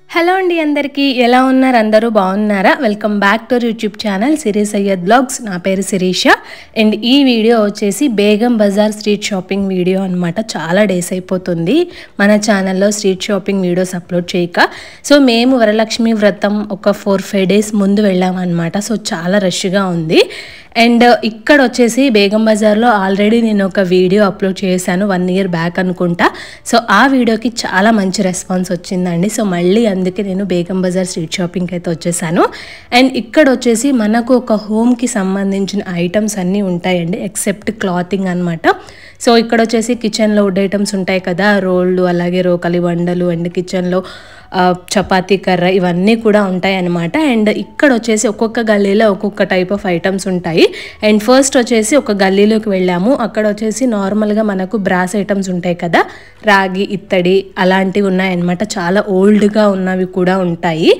Hello అండి అందరికీ ఎలా ఉన్నారు అందరూ బాగున్నారా welcome back to YouTube channel Siri Syed blogs నా పేరు శిరీష అండ్ ఈ వీడియో వచ్చేసి Begum Bazaar street shopping video అన్నమాట చాలా డేస్ అయిపోతుంది మన ఛానల్లో స్ట్రీట్ షాపింగ్ వీడియోస్ అప్లోడ్ చేయక సో మేము వరలక్ష్మి వ్రతం ఒక 4-5 డేస్ ముందు వెళ్ళామన్నమాట సో చాలా రష్గా ఉంది అండ్ ఇక్కడ వచ్చేసి బేగం బజార్లో ఆల్రెడీ నేను ఒక వీడియో అప్లోడ్ చేశాను 1 year బ్యాక్ అనుకుంటా సో ఆ వీడియోకి చాలా మంచి రెస్పాన్స్ వచ్చిందండి సో మళ్ళీ అందుకే నేను బేగం బజార్ స్ట్రీట్ షాపింగ్కి అయితే వచ్చేసాను అండ్ ఇక్కడ వచ్చేసి మనకు ఒక హోమ్కి సంబంధించిన ఐటమ్స్ అన్నీ ఉంటాయండి ఎక్సెప్ట్ క్లాతింగ్ అనమాట సో ఇక్కడ వచ్చేసి కిచెన్లో వుడ్ ఐటమ్స్ ఉంటాయి కదా రోళ్ళు అలాగే రోకలి బండలు అండ్ కిచెన్లో చపాతీ కర్ర ఇవన్నీ కూడా ఉంటాయి అన్నమాట అండ్ ఇక్కడ వచ్చేసి ఒక్కొక్క గల్లీలో ఒక్కొక్క టైప్ ఆఫ్ ఐటమ్స్ ఉంటాయి అండ్ ఫస్ట్ వచ్చేసి ఒక గల్లీలోకి వెళ్ళాము అక్కడ వచ్చేసి నార్మల్గా మనకు బ్రాస్ ఐటమ్స్ ఉంటాయి కదా రాగి ఇత్తడి అలాంటివి ఉన్నాయన్నమాట చాలా ఓల్డ్గా ఉన్నవి కూడా ఉంటాయి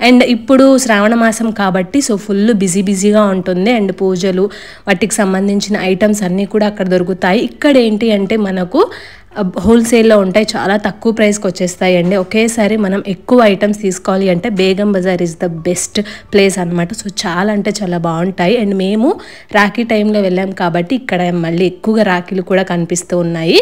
అండ్ ఇప్పుడు శ్రావణ మాసం కాబట్టి సో ఫుల్ బిజీగా ఉంటుంది అండ్ పూజలు వాటికి సంబంధించిన ఐటమ్స్ అన్నీ కూడా అక్కడ దొరుకుతాయి ఇక్కడ ఏంటి అంటే మనకు హోల్సేల్లో ఉంటాయి చాలా తక్కువ ప్రైస్కి వచ్చేస్తాయండి ఒకేసారి మనం ఎక్కువ ఐటమ్స్ తీసుకోవాలి అంటే Begum Bazaar is the best place అనమాట సో చాలా అంటే చాలా బాగుంటాయి అండ్ మేము రాఖీ టైంలో వెళ్ళాం కాబట్టి ఇక్కడ మళ్ళీ ఎక్కువగా రాఖీలు కూడా కనిపిస్తూ ఉన్నాయి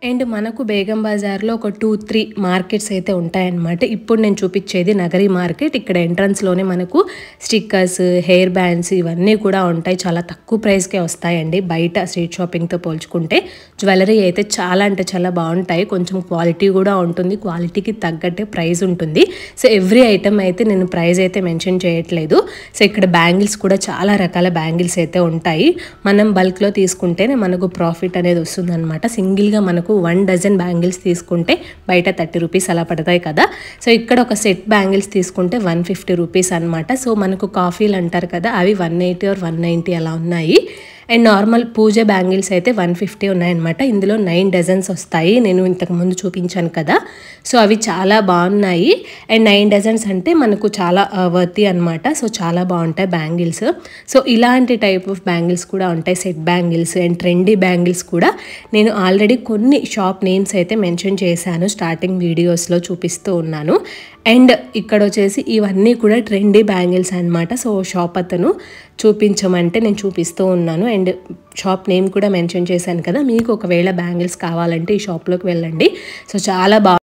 అండ్ మనకు బేగం బజార్లో ఒక 2-3 మార్కెట్స్ అయితే ఉంటాయన్నమాట ఇప్పుడు నేను చూపించేది నగరి మార్కెట్ ఇక్కడ ఎంట్రన్స్లోనే మనకు స్టిక్కర్స్ హెయిర్ బ్యాండ్స్ ఇవన్నీ కూడా ఉంటాయి చాలా తక్కువ ప్రైస్కే వస్తాయండి బయట స్ట్రీట్ షాపింగ్తో పోల్చుకుంటే జ్యువెలరీ అయితే చాలా అంటే చాలా బాగుంటాయి కొంచెం క్వాలిటీ కూడా ఉంటుంది క్వాలిటీకి తగ్గట్టే ప్రైస్ ఉంటుంది సో ఎవ్రీ ఐటమ్ అయితే నేను ప్రైస్ అయితే మెన్షన్ చేయట్లేదు సో ఇక్కడ బ్యాంగిల్స్ కూడా చాలా రకాల బ్యాంగిల్స్ అయితే ఉంటాయి మనం బల్క్లో తీసుకుంటేనే మనకు ప్రాఫిట్ అనేది వస్తుందన్నమాట సింగిల్గా మనకు 1 dozen బ్యాంగిల్స్ తీసుకుంటే బయట 30 రూపీస్ అలా పడతాయి కదా సో ఇక్కడ ఒక సెట్ బ్యాంగిల్స్ తీసుకుంటే 150 రూపీస్ అనమాట సో మనకు కాఫీలు అంటారు కదా అవి 180 or 190 అలా ఉన్నాయి అండ్ నార్మల్ పూజ బ్యాంగిల్స్ అయితే 150 ఉన్నాయన్నమాట ఇందులో 9 డజన్స్ వస్తాయి నేను ఇంతకుముందు చూపించాను కదా సో అవి చాలా బాగున్నాయి అండ్ 9 డజన్స్ అంటే మనకు చాలా వర్తి అనమాట సో చాలా బాగుంటాయి బ్యాంగిల్స్ సో ఇలాంటి టైప్ ఆఫ్ బ్యాంగిల్స్ కూడా ఉంటాయి set bangles and trendy bangles కూడా నేను ఆల్రెడీ కొన్ని షాప్ నేమ్స్ అయితే మెన్షన్ చేశాను స్టార్టింగ్ వీడియోస్లో చూపిస్తూ ఉన్నాను అండ్ ఇక్కడ వచ్చేసి ఇవన్నీ కూడా ట్రెండీ బ్యాంగిల్స్ అనమాట సో షాప్ అతను చూపించమంటే నేను చూపిస్తూ ఉన్నాను అండ్ షాప్ నేమ్ కూడా మెన్షన్ చేశాను కదా మీకు ఒకవేళ బ్యాంగిల్స్ కావాలంటే ఈ షాప్లోకి వెళ్ళండి సో చాలా బాగా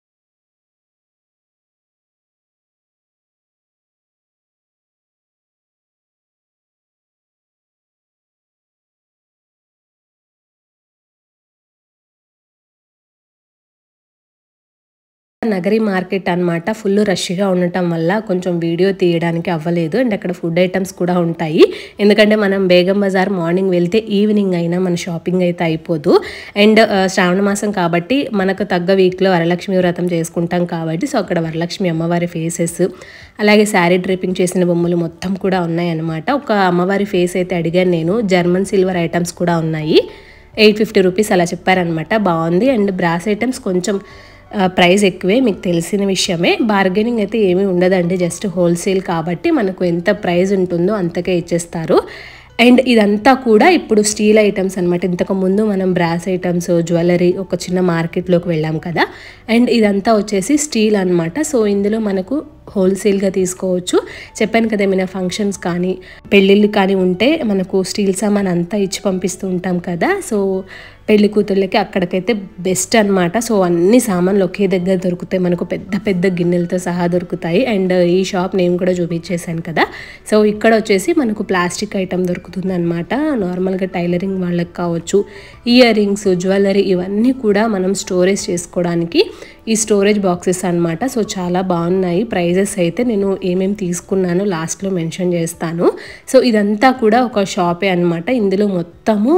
నగరి మార్కెట్ అనమాట ఫుల్ రష్గా ఉండటం వల్ల కొంచెం వీడియో తీయడానికి అవ్వలేదు అండ్ అక్కడ ఫుడ్ ఐటమ్స్ కూడా ఉంటాయి ఎందుకంటే మనం బేగం బజార్ మార్నింగ్ వెళ్తే ఈవినింగ్ అయినా మన షాపింగ్ అయితే అయిపోదు అండ్ శ్రావణ మాసం కాబట్టి మనకు తగ్గ వీక్లో వరలక్ష్మి వ్రతం చేసుకుంటాం కాబట్టి సో అక్కడ వరలక్ష్మి అమ్మవారి ఫేసెస్ అలాగే శారీ డ్రేపింగ్ చేసిన బొమ్మలు మొత్తం కూడా ఉన్నాయన్నమాట ఒక అమ్మవారి ఫేస్ అయితే అడిగాను నేను జర్మన్ సిల్వర్ ఐటమ్స్ కూడా ఉన్నాయి 850 రూపీస్ అలా చెప్పారనమాట బాగుంది అండ్ బ్రాస్ ఐటమ్స్ కొంచెం ప్రైస్ ఎక్కువే మీకు తెలిసిన విషయమే బార్గెనింగ్ అయితే ఏమీ ఉండదండి జస్ట్ హోల్సేల్ కాబట్టి మనకు ఎంత ప్రైస్ ఉంటుందో అంతకే ఇచ్చేస్తారు అండ్ ఇదంతా కూడా ఇప్పుడు స్టీల్ ఐటమ్స్ అనమాట ఇంతకుముందు మనం బ్రాస్ ఐటమ్స్ జ్యువెలరీ ఒక చిన్న మార్కెట్లోకి వెళ్ళాం కదా అండ్ ఇదంతా వచ్చేసి స్టీల్ అనమాట సో ఇందులో మనకు హోల్సేల్గా తీసుకోవచ్చు చెప్పాను కదా ఏమైనా ఫంక్షన్స్ కానీ పెళ్ళిళ్ళు కానీ ఉంటే మనకు స్టీల్ సామాన్ అంతా ఇచ్చి పంపిస్తూ ఉంటాం కదా సో పెళ్లి కూతుళ్ళకి అక్కడికైతే బెస్ట్ అనమాట సో అన్ని సామాన్లు ఒకే దగ్గర దొరుకుతాయి మనకు పెద్ద పెద్ద గిన్నెలతో సహా దొరుకుతాయి అండ్ ఈ షాప్ నేను కూడా చూపించేశాను కదా సో ఇక్కడ వచ్చేసి మనకు ప్లాస్టిక్ ఐటమ్ దొరుకుతుంది అనమాట నార్మల్గా టైలరింగ్ వాళ్ళకి కావచ్చు ఇయర్ రింగ్స్ జ్యువెలరీ ఇవన్నీ కూడా మనం స్టోరేజ్ చేసుకోవడానికి ఈ స్టోరేజ్ బాక్సెస్ అనమాట సో చాలా బాగున్నాయి ప్రైజెస్ అయితే నేను ఏమేమి తీసుకున్నానో లాస్ట్లో మెన్షన్ చేస్తాను సో ఇదంతా కూడా ఒక షాపే అనమాట ఇందులో మొత్తము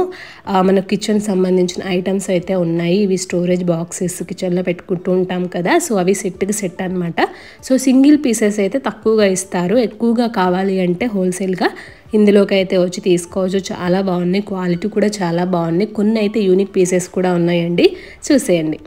మన కిచెన్ సంబంధించిన ఐటమ్స్ అయితే ఉన్నాయి ఇవి స్టోరేజ్ బాక్సెస్ కిచెన్లో పెట్టుకుంటూ ఉంటాం కదా సో అవి సెట్కి సెట్ అనమాట సో సింగిల్ పీసెస్ అయితే తక్కువగా ఇస్తారు ఎక్కువగా కావాలి అంటే హోల్సేల్గా ఇందులోకి అయితే వచ్చి తీసుకోవచ్చు చాలా బాగున్నాయి క్వాలిటీ కూడా చాలా బాగున్నాయి కొన్ని అయితే యూనిక్ పీసెస్ కూడా ఉన్నాయండి చూసేయండి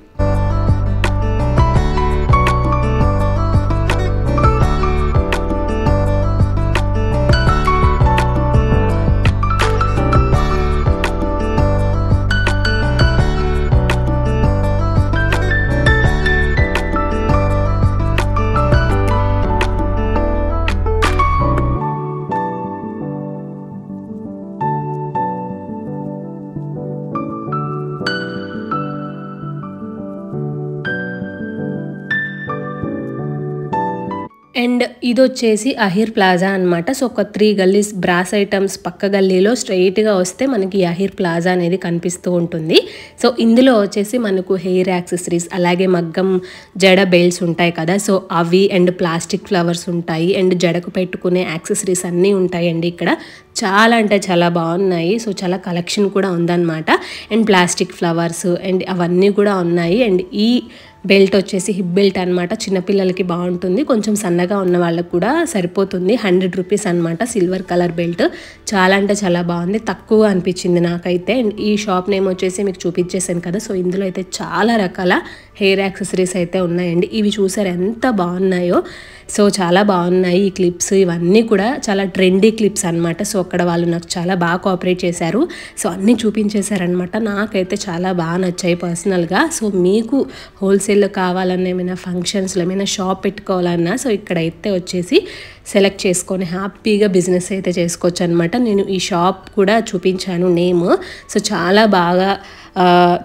ఇది వచ్చేసి అహిర్ ప్లాజా అనమాట. సో ఒక 3 గల్లీస్ బ్రాస్ ఐటమ్స్ పక్క గల్లీలో స్ట్రైట్గా వస్తే మనకి అహిర్ ప్లాజా అనేది కనిపిస్తూ ఉంటుంది. సో ఇందులో వచ్చేసి మనకు హెయిర్ యాక్సెసరీస్, అలాగే మగ్గం జడ బెల్ట్స్ ఉంటాయి కదా, సో అవి అండ్ ప్లాస్టిక్ ఫ్లవర్స్ ఉంటాయి అండ్ జడకు పెట్టుకునే యాక్సెసరీస్ అన్నీ ఉంటాయండి. ఇక్కడ చాలా అంటే చాలా బాగున్నాయి. సో చాలా కలెక్షన్ కూడా ఉందన్నమాట. అండ్ ప్లాస్టిక్ ఫ్లవర్స్ అండ్ అవన్నీ కూడా ఉన్నాయి. అండ్ ఈ బెల్ట్ వచ్చేసి హిప్ బెల్ట్ అనమాట. చిన్నపిల్లలకి బాగుంటుంది, కొంచెం సన్నగా ఉన్న వాళ్ళకి కూడా సరిపోతుంది. 100 రూపీస్ అనమాట. సిల్వర్ కలర్ బెల్ట్ చాలా అంటే చాలా బాగుంది, తక్కువ అనిపించింది నాకైతే. అండ్ ఈ షాప్ నేమ్ వచ్చేసి మీకు చూపించేసాను కదా. సో ఇందులో అయితే చాలా రకాల హెయిర్ యాక్సెసరీస్ అయితే ఉన్నాయండి. ఇవి చూసారు ఎంత బాగున్నాయో. సో చాలా బాగున్నాయి ఈ క్లిప్స్, ఇవన్నీ కూడా చాలా ట్రెండీ క్లిప్స్ అనమాట. సో అక్కడ వాళ్ళు నాకు చాలా బాగా కోఆపరేట్ చేశారు. సో అన్నీ చూపించేశారనమాట. నాకైతే చాలా బాగా నచ్చాయి పర్సనల్గా. సో మీకు హోల్సేల్లో కావాలన్నా, ఏమైనా ఫంక్షన్స్లో ఏమైనా షాప్ పెట్టుకోవాలన్నా సో ఇక్కడైతే వచ్చేసి సెలెక్ట్ చేసుకొని హ్యాపీగా బిజినెస్ అయితే చేసుకోవచ్చు అనమాట. నేను ఈ షాప్ కూడా చూపించాను నేమ్. సో చాలా బాగా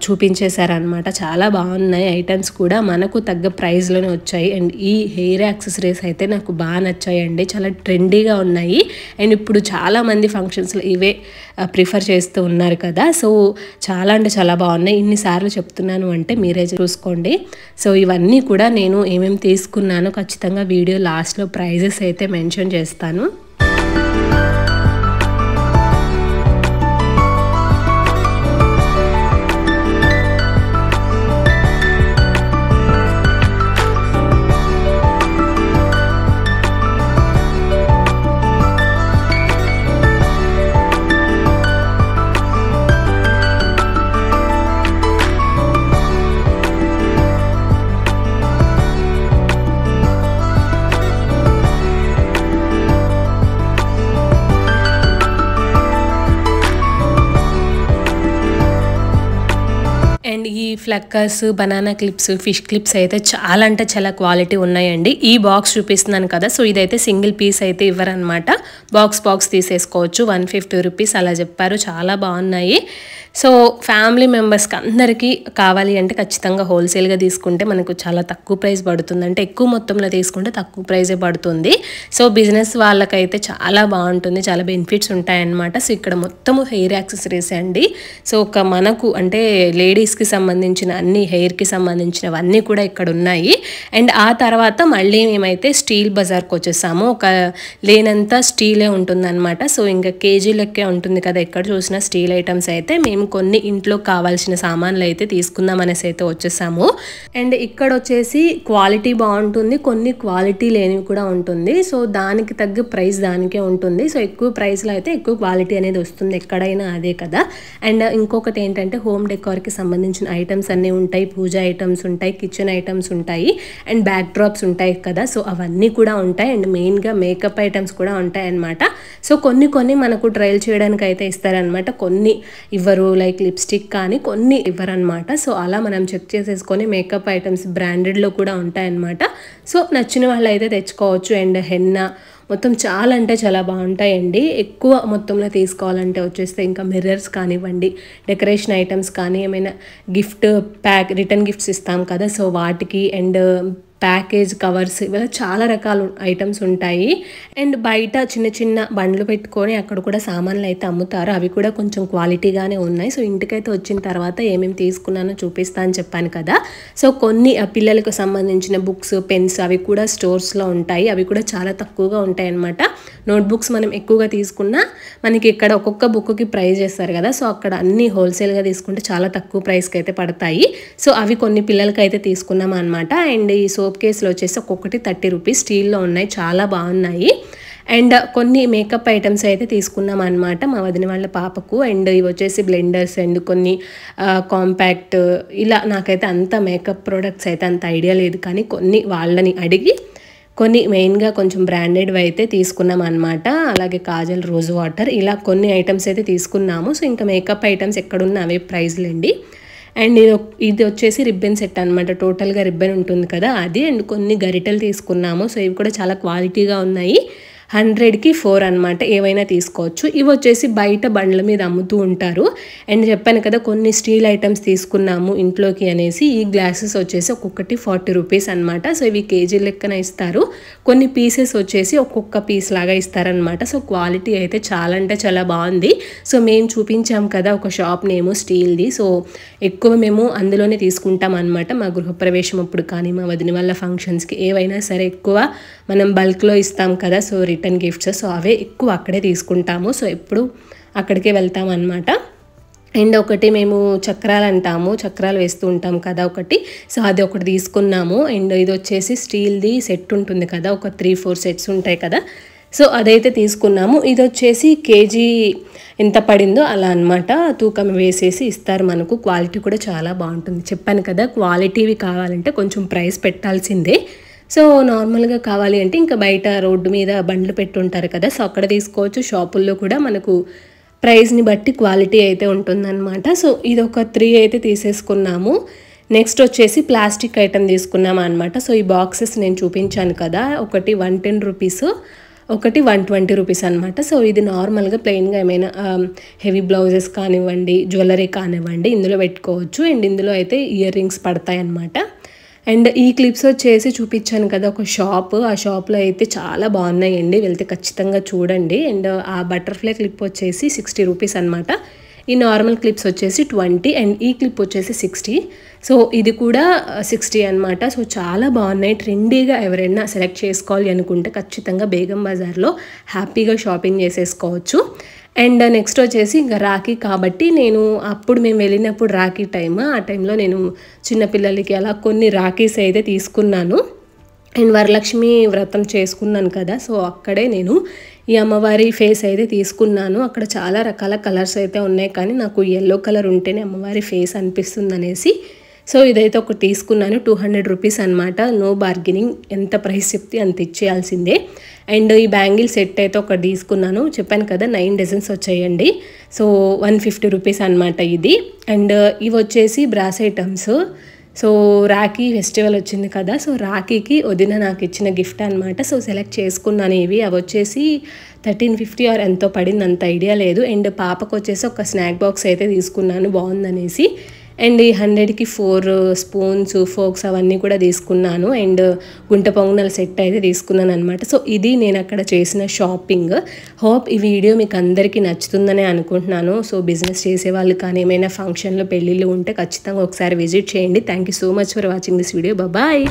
చూపించేశారనమాట. చాలా బాగున్నాయి ఐటమ్స్ కూడా, మనకు తగ్గ ప్రైస్లోనే వచ్చాయి. అండ్ ఈ హెయిర్ యాక్సెసరీస్ అయితే నాకు బాగా నచ్చాయండి, చాలా ట్రెండీగా ఉన్నాయి. అండ్ ఇప్పుడు చాలామంది ఫంక్షన్స్లో ఇవే ప్రిఫర్ చేస్తూ ఉన్నారు కదా. సో చాలా అంటే చాలా బాగున్నాయి. ఇన్నిసార్లు చెప్తున్నాను అంటే మీరే చూసుకోండి. సో ఇవన్నీ కూడా నేను ఏమేమి తీసుకున్నానో ఖచ్చితంగా వీడియో లాస్ట్లో ప్రైజెస్ అయితే మెన్షన్ చేస్తాను. అండ్ ఈ ఫ్లక్కర్స్, బనానా క్లిప్స్, ఫిష్ క్లిప్స్ అయితే చాలా అంటే చాలా క్వాలిటీ ఉన్నాయండి. ఈ బాక్స్ చూపిస్తున్నాను కదా, సో ఇదైతే సింగిల్ పీస్ అయితే ఇవ్వరనమాట. బాక్స్ తీసేసుకోవచ్చు. 150 రూపీస్ అలా చెప్పారు. చాలా బాగున్నాయి. సో ఫ్యామిలీ మెంబర్స్కి అందరికీ కావాలి అంటే ఖచ్చితంగా హోల్సేల్గా తీసుకుంటే మనకు చాలా తక్కువ ప్రైస్ పడుతుంది. అంటే ఎక్కువ మొత్తంలో తీసుకుంటే తక్కువ ప్రైజే పడుతుంది. సో బిజినెస్ వాళ్ళకైతే చాలా బాగుంటుంది, చాలా బెనిఫిట్స్ ఉంటాయన్నమాట. సో ఇక్కడ మొత్తము హెయిర్ యాక్సెసరీస్ అండి. సో ఒక మనకు అంటే లేడీస్కి సంబంధించిన అన్ని, హెయిర్కి సంబంధించినవన్నీ కూడా ఇక్కడ ఉన్నాయి. అండ్ ఆ తర్వాత మళ్ళీ మేమైతే స్టీల్ బజార్కి వచ్చేసాము. ఒక లేనంత స్టీలే ఉంటుందన్నమాట. సో ఇంకా కేజీ లెక్కే ఉంటుంది కదా ఎక్కడ చూసినా స్టీల్ ఐటమ్స్. అయితే మేము కొన్ని ఇంట్లో కావాల్సిన సామాన్లు అయితే తీసుకుందాం అనేసి అయితే వచ్చేసాము. అండ్ ఇక్కడ వచ్చేసి క్వాలిటీ బాగుంటుంది, కొన్ని క్వాలిటీ లేనివి కూడా ఉంటుంది. సో దానికి తగ్గ ప్రైస్ దానికే ఉంటుంది. సో ఎక్కువ ప్రైస్లో అయితే ఎక్కువ క్వాలిటీ అనేది వస్తుంది, ఎక్కడైనా అదే కదా. అండ్ ఇంకొకటి ఏంటంటే హోమ్ డెకార్కి సంబంధించిన ఐటమ్స్ అన్నీ ఉంటాయి. పూజ ఐటమ్స్ ఉంటాయి, కిచెన్ ఐటమ్స్ ఉంటాయి, అండ్ బ్యాక్ డ్రాప్స్ ఉంటాయి కదా. సో అవన్నీ కూడా ఉంటాయి. అండ్ మెయిన్గా మేకప్ ఐటమ్స్ కూడా ఉంటాయి అన్నమాట. సో కొన్ని మనకు ట్రయల్ చేయడానికి అయితే ఇస్తారనమాట, కొన్ని ఇవ్వరు. లైక్ లిప్స్టిక్ కానీ కొన్ని ఇవ్వరనమాట. సో అలా మనం చెక్ చేసేసుకొని మేకప్ ఐటమ్స్ బ్రాండెడ్లో కూడా ఉంటాయన్నమాట. సో నచ్చిన వాళ్ళు అయితే తెచ్చుకోవచ్చు. అండ్ హెన్నా మొత్తం చాలా అంటే చాలా బాగుంటాయండి. ఎక్కువ మొత్తంలో తీసుకోవాలంటే వచ్చేస్తే ఇంకా మిర్రర్స్ కానివ్వండి, డెకరేషన్ ఐటమ్స్ కానీ, ఏమైనా గిఫ్ట్ ప్యాక్, రిటర్న్ గిఫ్ట్స్ ఇస్తాం కదా, సో వాటికి, అండ్ ప్యాకేజ్ కవర్స్, ఇలా చాలా రకాల ఐటమ్స్ ఉంటాయి. అండ్ బయట చిన్న బండ్లు పెట్టుకొని అక్కడ కూడా సామాన్లు అయితే అమ్ముతారు. అవి కూడా కొంచెం క్వాలిటీగానే ఉన్నాయి. సో ఇంటికైతే వచ్చిన తర్వాత ఏమేమి తీసుకున్నానో చూపిస్తా అని చెప్పాను కదా. సో కొన్ని పిల్లలకు సంబంధించిన బుక్స్, పెన్స్ అవి కూడా స్టోర్స్లో ఉంటాయి. అవి కూడా చాలా తక్కువగా ఉంటాయి అన్నమాట. నోట్బుక్స్ మనం ఎక్కువగా తీసుకున్నా మనకి ఇక్కడ ఒక్కొక్క బుక్కి ప్రైస్ చేస్తారు కదా. సో అక్కడ అన్ని హోల్సేల్గా తీసుకుంటే చాలా తక్కువ ప్రైస్కి అయితే పడతాయి. సో అవి కొన్ని పిల్లలకి అయితే తీసుకున్నాం అనమాట. అండ్ ఈ సోప్ కేసులు వచ్చేసి ఒక్కొక్కటి 30 రూపీస్ స్టీల్లో ఉన్నాయి, చాలా బాగున్నాయి. అండ్ కొన్ని మేకప్ ఐటమ్స్ అయితే తీసుకున్నాం అనమాట మా వదిన వాళ్ళ పాపకు. అండ్ ఇవి వచ్చేసి బ్లెండర్స్ అండ్ కొన్ని కాంపాక్ట్, ఇలా నాకైతే అంత మేకప్ ప్రోడక్ట్స్ అయితే అంత ఐడియా లేదు, కానీ కొన్ని వాళ్ళని అడిగి కొన్ని మెయిన్గా కొంచెం బ్రాండెడ్వి అయితే తీసుకున్నాం అనమాట. అలాగే కాజల్, రోజ్ వాటర్, ఇలా కొన్ని ఐటమ్స్ అయితే తీసుకున్నాము. సో ఇంకా మేకప్ ఐటమ్స్ ఎక్కడున్నా అవే ప్రైజ్లండి. అండ్ ఇది వచ్చేసి రిబ్బన్ సెట్ అనమాట, టోటల్గా రిబ్బన్ ఉంటుంది కదా అది. అండ్ కొన్ని గరిటెలు తీసుకున్నాము. సో ఇవి కూడా చాలా క్వాలిటీగా ఉన్నాయి. 100కి 4 అనమాట. ఏవైనా తీసుకోవచ్చు. ఇవి వచ్చేసి బయట బండ్ల మీద అమ్ముతూ ఉంటారు. అండ్ చెప్పాను కదా కొన్ని స్టీల్ ఐటమ్స్ తీసుకున్నాము ఇంట్లోకి అనేసి. ఈ గ్లాసెస్ వచ్చేసి ఒక్కొక్కటి 40 రూపీస్ అనమాట. సో ఇవి కేజీ లెక్కన ఇస్తారు. కొన్ని పీసెస్ వచ్చేసి ఒక్కొక్క పీస్ లాగా ఇస్తారనమాట. సో క్వాలిటీ అయితే చాలా అంటే చాలా బాగుంది. సో మేము చూపించాం కదా ఒక షాప్ నేము స్టీల్ది. సో ఎక్కువ మేము అందులోనే తీసుకుంటాం అనమాట. మా గృహప్రవేశం అప్పుడు కానీ మా వదిన వాళ్ళ ఫంక్షన్స్కి ఏవైనా సరే ఎక్కువ మనం బల్క్లో ఇస్తాం కదా. సో రిటర్న్ గిఫ్ట్స్, సో అవే ఎక్కువ అక్కడే తీసుకుంటాము. సో ఎప్పుడు అక్కడికే వెళ్తాం అనమాట. అండ్ ఒకటి మేము చక్రాలు అంటాము, చక్రాలు వేస్తూ ఉంటాం కదా ఒకటి. సో అది ఒకటి తీసుకున్నాము. అండ్ ఇది వచ్చేసి స్టీల్ది సెట్ ఉంటుంది కదా, ఒక 3-4 సెట్స్ ఉంటాయి కదా. సో అదైతే తీసుకున్నాము. ఇది వచ్చేసి కేజీ ఎంత పడిందో అలా అనమాట తూకం వేసేసి ఇస్తారు మనకు. క్వాలిటీ కూడా చాలా బాగుంటుంది. చెప్పాను కదా క్వాలిటీవి కావాలంటే కొంచెం ప్రైస్ పెట్టాల్సిందే. సో నార్మల్గా కావాలి అంటే ఇంకా బయట రోడ్డు మీద బండ్లు పెట్టుంటారు కదా, సో అక్కడ తీసుకోవచ్చు. షాపుల్లో కూడా మనకు ప్రైస్ని బట్టి క్వాలిటీ అయితే ఉంటుందన్నమాట. సో ఇది ఒక 3 అయితే తీసేసుకున్నాము. నెక్స్ట్ వచ్చేసి ప్లాస్టిక్ ఐటమ్ తీసుకున్నాము అనమాట. సో ఈ బాక్సెస్ నేను చూపించాను కదా, ఒకటి 110 రూపీస్, ఒకటి 120 రూపీస్ అనమాట. సో ఇది నార్మల్గా ప్లెయిన్గా ఏమైనా హెవీ బ్లౌజెస్ కానివ్వండి, జ్యువెలరీ కానివ్వండి ఇందులో పెట్టుకోవచ్చు. అండ్ ఇందులో అయితే ఇయర్ రింగ్స్ పడతాయి అనమాట. అండ్ ఈ క్లిప్స్ వచ్చేసి చూపించాను కదా ఒక షాప్, ఆ షాప్లో అయితే చాలా బాగున్నాయండి, వెళ్తే ఖచ్చితంగా చూడండి. అండ్ ఆ బటర్ఫ్లై క్లిప్ వచ్చేసి 60 రూపీస్ అనమాట. ఈ నార్మల్ క్లిప్స్ వచ్చేసి 20 అండ్ ఈ క్లిప్ వచ్చేసి 60. సో ఇది కూడా 60 అనమాట. సో చాలా బాగున్నాయి. ట్రెండీగా ఎవరైనా సెలెక్ట్ చేసుకోవాలి అనుకుంటే ఖచ్చితంగా బేగం బజార్లో హ్యాపీగా షాపింగ్ చేసేసుకోవచ్చు. అండ్ నెక్స్ట్ వచ్చేసి ఇంకా రాఖీ కాబట్టి నేను అప్పుడు మేము వెళ్ళినప్పుడు రాఖీ టైమ్, ఆ టైంలో నేను చిన్నపిల్లలకి అలా కొన్ని రాఖీస్ అయితే తీసుకున్నాను. అండ్ వరలక్ష్మి వ్రతం చేసుకున్నాను కదా, సో అక్కడే నేను ఈ అమ్మవారి ఫేస్ అయితే తీసుకున్నాను. అక్కడ చాలా రకాల కలర్స్ అయితే ఉన్నాయి, కానీ నాకు ఎల్లో కలర్ ఉంటేనే అమ్మవారి ఫేస్ అనిపిస్తుంది అనేసి సో ఇదైతే ఒకటి తీసుకున్నాను. 200 రూపీస్ అనమాట. నో బార్గెనింగ్, ఎంత ప్రైస్ చెప్తే అంత ఇచ్చేయాల్సిందే. అండ్ ఈ బ్యాంగిల్ సెట్ అయితే ఒకటి తీసుకున్నాను. చెప్పాను కదా 9 డజన్స్ వచ్చాయండి. సో 150 రూపీస్ అనమాట ఇది. అండ్ ఇవి వచ్చేసి brass items. So Rakhi festival వచ్చింది కదా, సో రాఖీకి వదిన నాకు ఇచ్చిన గిఫ్ట్ అనమాట. సో సెలెక్ట్ చేసుకున్నాను ఇవి. అవి వచ్చేసి 1350 ఆర్ ఎంతో పడింది, అంత ఐడియా లేదు. అండ్ పాపకు వచ్చేసి ఒక స్నాక్ బాక్స్ అయితే తీసుకున్నాను బాగుందనేసి. అండ్ ఈ 100కి 4 స్పూన్స్, ఫోక్స్ అవన్నీ కూడా తీసుకున్నాను. అండ్ గుంట పొంగనాల సెట్ అయితే తీసుకున్నాను అనమాట. సో ఇది నేను అక్కడ చేసిన షాపింగ్. హోప్ ఈ వీడియో మీకు అందరికీ నచ్చుతుందని అనుకుంటున్నాను. సో బిజినెస్ చేసేవాళ్ళు కానీ ఏమైనా ఫంక్షన్లో పెళ్ళిళ్ళు ఉంటే ఖచ్చితంగా ఒకసారి విజిట్ చేయండి. Thank you so much for watching this video. Bye.